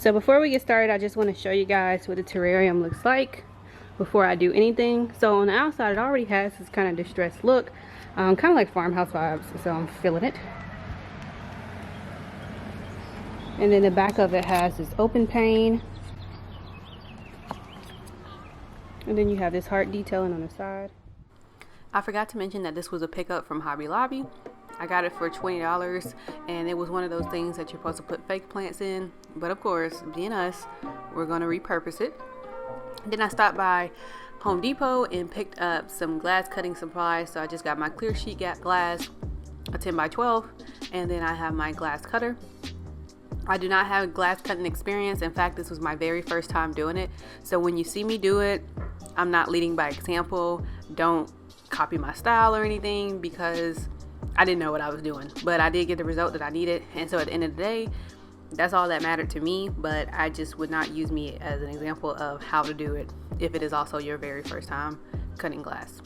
So before we get started, I just want to show you guys what the terrarium looks like before I do anything. So on the outside, it already has this kind of distressed look, kind of like farmhouse vibes, so I'm feeling it. And then the back of it has this open pane. And then you have this heart detailing on the side. I forgot to mention that this was a pickup from Hobby Lobby. I got it for $20, and it was one of those things that you're supposed to put fake plants in. But of course, being us, we're going to repurpose it. Then I stopped by Home Depot and picked up some glass cutting supplies. So I just got my clear sheet glass, a 10 by 12, and then I have my glass cutter. I do not have glass cutting experience. In fact, this was my very first time doing it. So when you see me do it, I'm not leading by example. Don't copy my style or anything, because I didn't know what I was doing, but I did get the result that I needed. And so at the end of the day, that's all that mattered to me. But I just would not use me as an example of how to do it if it is also your very first time cutting glass.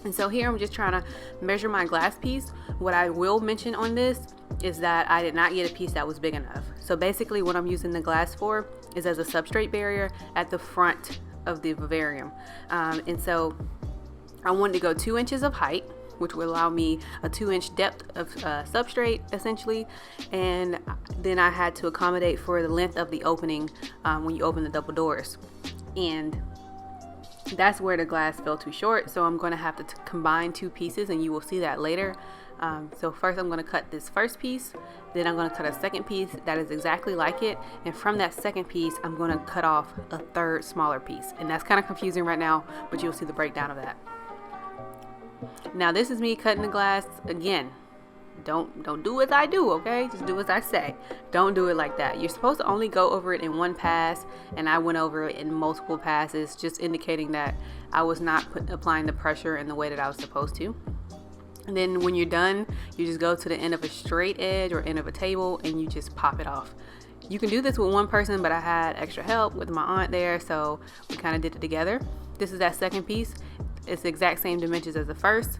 And so here I'm just trying to measure my glass piece. What I will mention on this is that I did not get a piece that was big enough. So basically what I'm using the glass for is as a substrate barrier at the front of the vivarium. And so I wanted to go 2 inches of height, which will allow me a 2-inch depth of substrate essentially. And then I had to accommodate for the length of the opening when you open the double doors. And that's where the glass fell too short. So I'm going to have to combine 2 pieces, and you will see that later. So first I'm going to cut this first piece, then I'm going to cut a second piece that is exactly like it, and from that second piece I'm going to cut off a third smaller piece. And that's kind of confusing right now, but you'll see the breakdown of that. Now this is me cutting the glass. Again, don't do as I do, okay? Just do as I say. Don't do it like that. You're supposed to only go over it in one pass, and I went over it in multiple passes, just indicating that I was not applying the pressure in the way that I was supposed to. And then when you're done, you just go to the end of a straight edge or end of a table and you just pop it off. You can do this with one person, but I had extra help with my aunt there, so we kind of did it together. This is that second piece. It's the exact same dimensions as the first,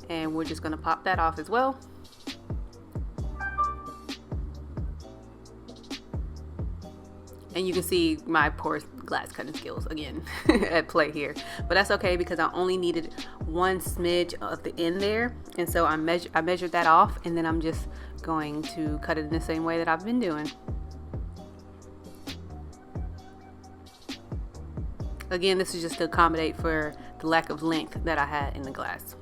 and we're just going to pop that off as well. And you can see my poor glass cutting skills again at play here. But that's okay, because I only needed one smidge of the end there. And so I measured that off, and then I'm just going to cut it in the same way that I've been doing. Again, this is just to accommodate for the lack of length that I had in the glass.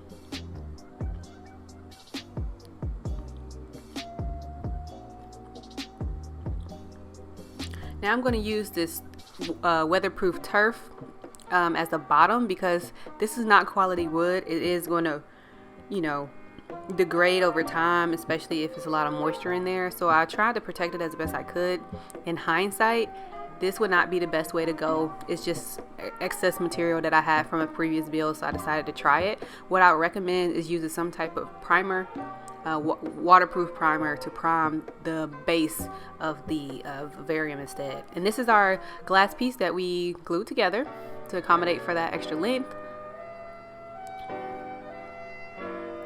Now I'm going to use this weatherproof turf as the bottom, because this is not quality wood. It is going to, degrade over time, especially if there's a lot of moisture in there. So I tried to protect it as best I could. In hindsight, this would not be the best way to go. It's just excess material that I had from a previous build, so I decided to try it. What I would recommend is using some type of primer, waterproof primer, to prime the base of the vivarium instead. And this is our glass piece that we glued together to accommodate for that extra length.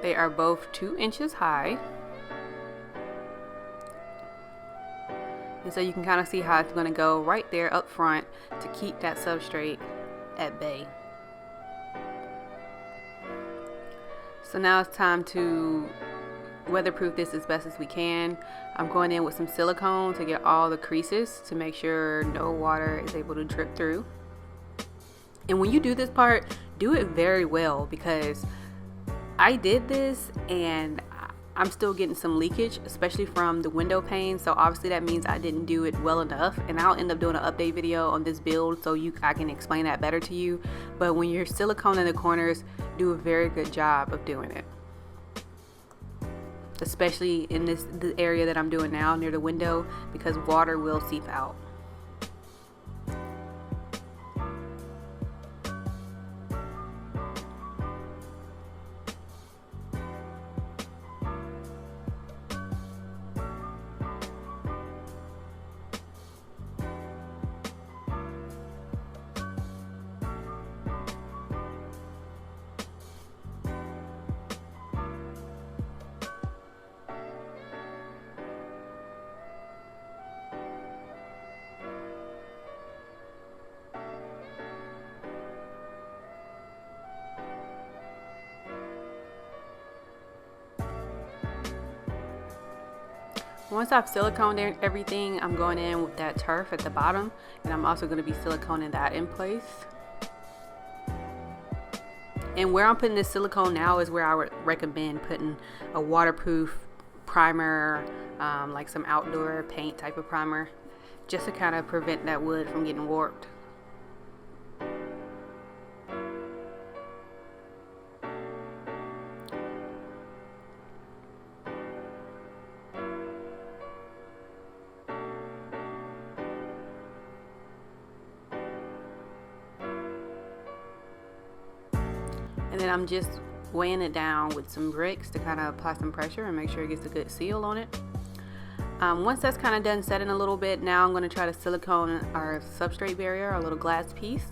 They are both 2 inches high. And so you can kind of see how it's going to go right there up front to keep that substrate at bay. So now it's time to weatherproof this as best as we can. I'm going in with some silicone to get all the creases to make sure no water is able to drip through. And when you do this part, do it very well, because I did this and I'm still getting some leakage, especially from the window pane. So obviously that means I didn't do it well enough, and I'll end up doing an update video on this build so I can explain that better to you. But when you're silicone in the corners, do a very good job of doing it, especially in the area that I'm doing now near the window, because water will seep out. Once I've siliconed everything, I'm going in with that turf at the bottom, and I'm also going to be siliconing that in place. And where I'm putting this silicone now is where I would recommend putting a waterproof primer, like some outdoor paint type of primer, just to kind of prevent that wood from getting warped. And then I'm just weighing it down with some bricks to kind of apply some pressure and make sure it gets a good seal on it. Once that's kind of done setting a little bit, now I'm going to try to silicone our substrate barrier, our little glass piece.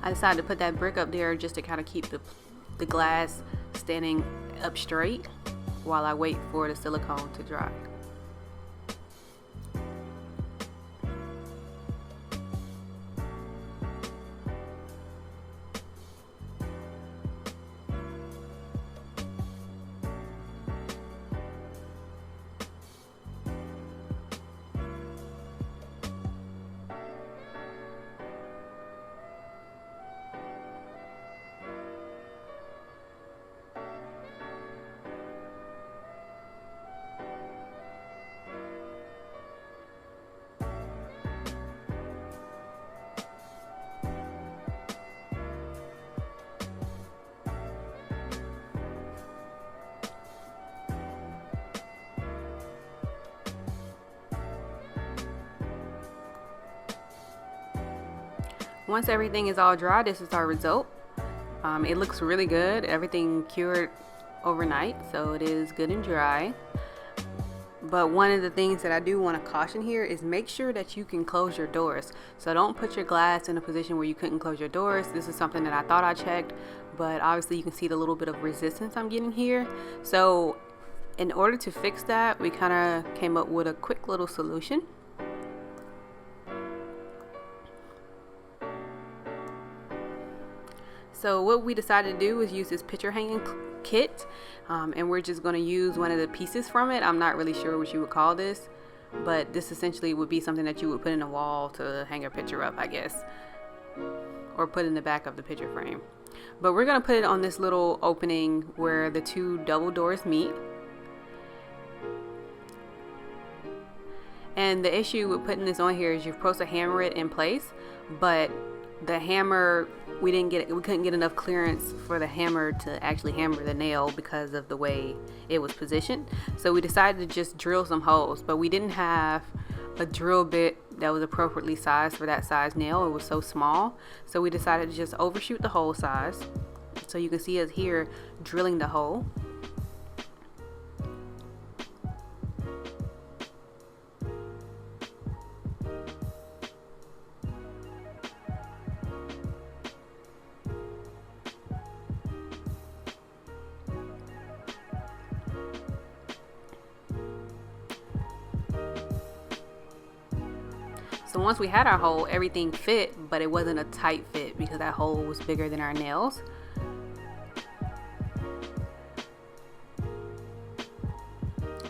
I decided to put that brick up there just to kind of keep the glass standing up straight while I wait for the silicone to dry. Once everything is all dry, this is our result. It looks really good. Everything cured overnight, so it is good and dry. But one of the things that I do want to caution here is make sure that you can close your doors. So don't put your glass in a position where you couldn't close your doors. This is something that I thought I checked, but obviously you can see the little bit of resistance I'm getting here. So in order to fix that, we kind of came up with a quick little solution. So what we decided to do was use this picture hanging kit, and we're just going to use one of the pieces from it. I'm not really sure what you would call this, but this essentially would be something that you would put in a wall to hang a picture up, I guess, or put in the back of the picture frame. But we're going to put it on this little opening where the two double doors meet. And the issue with putting this on here is you're supposed to hammer it in place, but the hammer, we couldn't get enough clearance for the hammer to actually hammer the nail because of the way it was positioned. So we decided to just drill some holes, but we didn't have a drill bit that was appropriately sized for that size nail. It was so small, so we decided to just overshoot the hole size. So you can see us here drilling the hole. So once we had our hole, everything fit, but it wasn't a tight fit because that hole was bigger than our nails.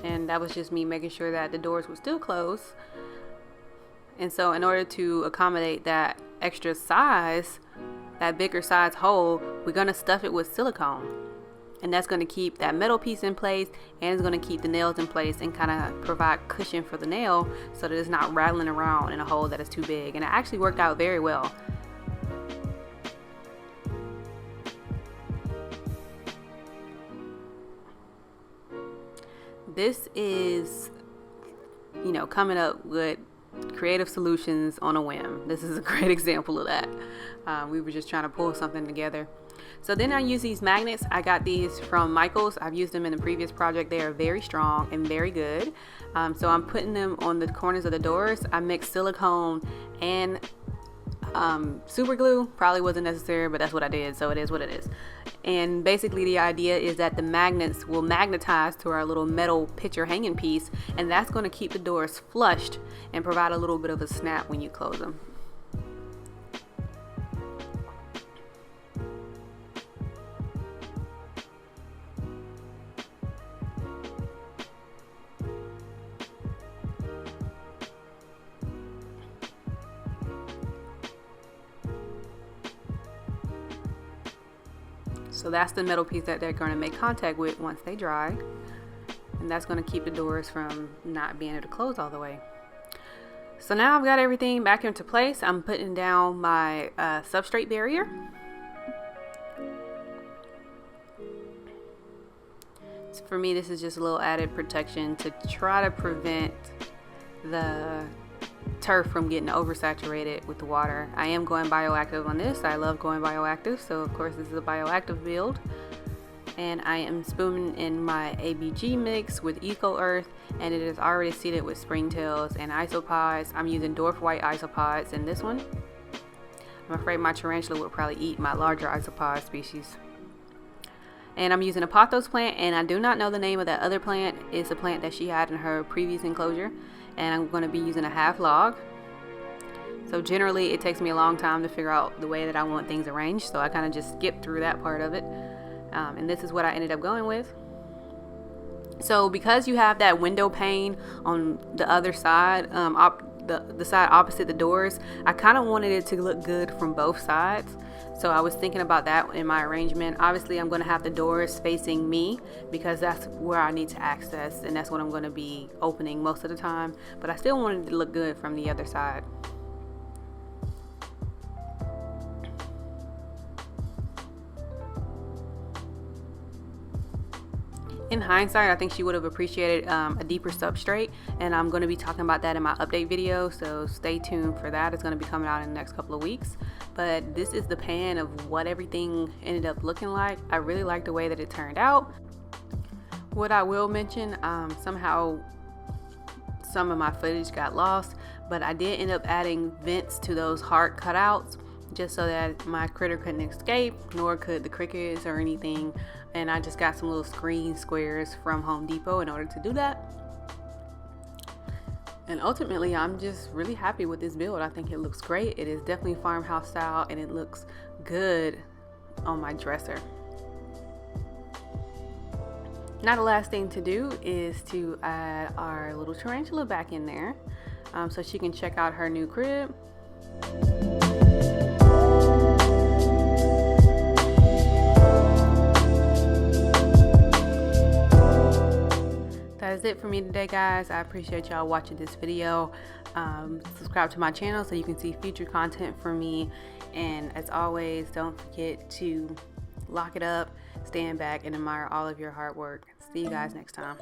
And that was just me making sure that the doors were still closed. And so in order to accommodate that extra size, that bigger size hole, we're going to stuff it with silicone. And that's going to keep that metal piece in place, and it's going to keep the nails in place and kind of provide cushion for the nail so that it's not rattling around in a hole that is too big. And it actually worked out very well. This is, coming up with creative solutions on a whim. This is a great example of that. We were just trying to pull something together. So then I use these magnets. I got these from Michael's. I've used them in the previous project. They are very strong and very good. So I'm putting them on the corners of the doors. I mixed silicone and super glue. Probably wasn't necessary, but that's what I did. So it is what it is. And basically the idea is that the magnets will magnetize to our little metal picture hanging piece, and that's going to keep the doors flushed and provide a little bit of a snap when you close them. So that's the metal piece that they're going to make contact with once they dry. And that's going to keep the doors from not being able to close all the way. So now I've got everything back into place. I'm putting down my substrate barrier. So for me, this is just a little added protection to try to prevent the turf from getting oversaturated with the water. I am going bioactive on this. I love going bioactive, so of course this is a bioactive build. And I am spooning in my ABG mix with Eco Earth, and it is already seeded with springtails and isopods. I'm using dwarf white isopods in this one. I'm afraid my tarantula would probably eat my larger isopod species. And I'm using a pothos plant, and I do not know the name of that other plant. It's a plant that she had in her previous enclosure, and I'm going to be using a half log. So generally it takes me a long time to figure out the way that I want things arranged, so I kind of just skip through that part of it. And this is what I ended up going with. So because you have that window pane on the other side, the side opposite the doors, I kind of wanted it to look good from both sides. So I was thinking about that in my arrangement. Obviously I'm going to have the doors facing me because that's where I need to access, and that's what I'm going to be opening most of the time, but I still wanted it to look good from the other side. In hindsight, I think she would have appreciated a deeper substrate, and I'm going to be talking about that in my update video, so stay tuned for that. It's going to be coming out in the next couple of weeks. But this is the pan of what everything ended up looking like. I really like the way that it turned out. What I will mention, somehow some of my footage got lost, but I did end up adding vents to those heart cutouts just so that my critter couldn't escape, nor could the crickets or anything. And I just got some little screen squares from Home Depot in order to do that. And ultimately, I'm just really happy with this build. I think it looks great. It is definitely farmhouse style, and it looks good on my dresser. Now the last thing to do is to add our little tarantula back in there, so she can check out her new crib. That is it for me today, guys. I appreciate y'all watching this video. Subscribe to my channel so you can see future content from me, and as always, don't forget to lock it up, stand back, and admire all of your hard work. See you guys next time.